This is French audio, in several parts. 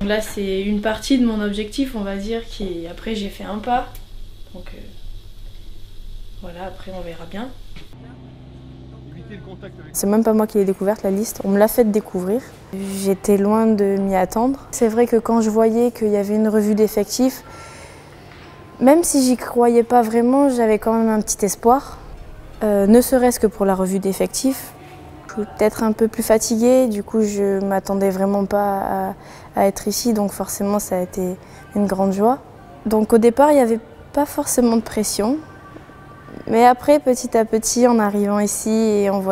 Là, c'est une partie de mon objectif, on va dire, qui après j'ai fait un pas. Donc voilà, après on verra bien. C'est même pas moi qui l'ai découverte, la liste, on me l'a fait découvrir. J'étais loin de m'y attendre. C'est vrai que quand je voyais qu'il y avait une revue d'effectifs, même si j'y croyais pas vraiment, j'avais quand même un petit espoir. Ne serait-ce que pour la revue d'effectifs. Je suis peut-être un peu plus fatiguée, du coup je m'attendais vraiment pas à être ici, donc forcément ça a été une grande joie. Donc au départ il n'y avait pas forcément de pression. Mais après, petit à petit, en arrivant ici et en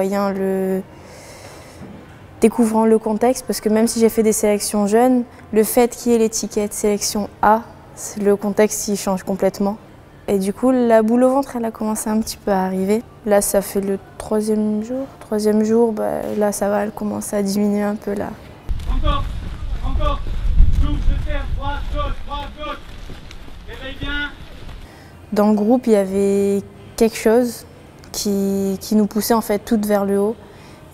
découvrant le contexte, parce que même si j'ai fait des sélections jeunes, le fait qu'il y ait l'étiquette sélection A, le contexte il change complètement. Et du coup, la boule au ventre, elle a commencé un petit peu à arriver. Là, ça fait le troisième jour. Troisième jour, là, ça va, elle commence à diminuer un peu là. Encore, touche de terre, droite, gauche. Réveille bien. Dans le groupe, il y avait quelque chose qui nous poussait en fait toutes vers le haut.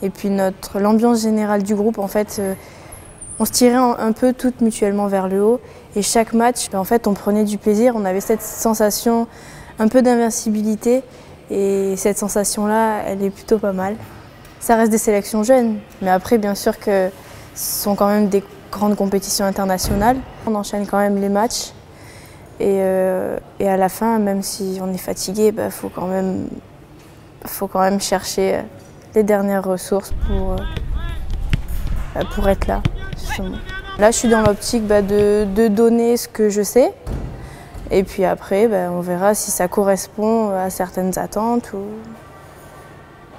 Et puis l'ambiance générale du groupe, en fait, on se tirait un peu toutes mutuellement vers le haut. Et chaque match, en fait, on prenait du plaisir. On avait cette sensation un peu d'invincibilité. Et cette sensation-là, elle est plutôt pas mal. Ça reste des sélections jeunes, mais après, bien sûr que ce sont quand même des grandes compétitions internationales. On enchaîne quand même les matchs. Et à la fin, même si on est fatigué, faut quand même chercher les dernières ressources pour être là, justement. Là, je suis dans l'optique de donner ce que je sais. Et puis après, on verra si ça correspond à certaines attentes.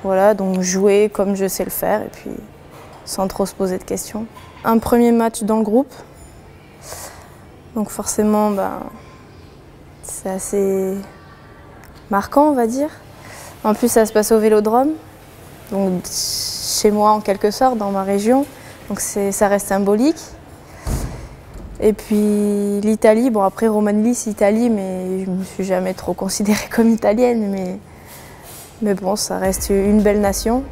Voilà, donc jouer comme je sais le faire, et puis sans trop se poser de questions. Un premier match dans le groupe. Donc forcément, c'est assez marquant, on va dire. En plus, ça se passe au Vélodrome, donc chez moi en quelque sorte, dans ma région. Donc ça reste symbolique. Et puis l'Italie, bon après Romanlis, Italie, mais je ne me suis jamais trop considérée comme italienne, mais bon, ça reste une belle nation.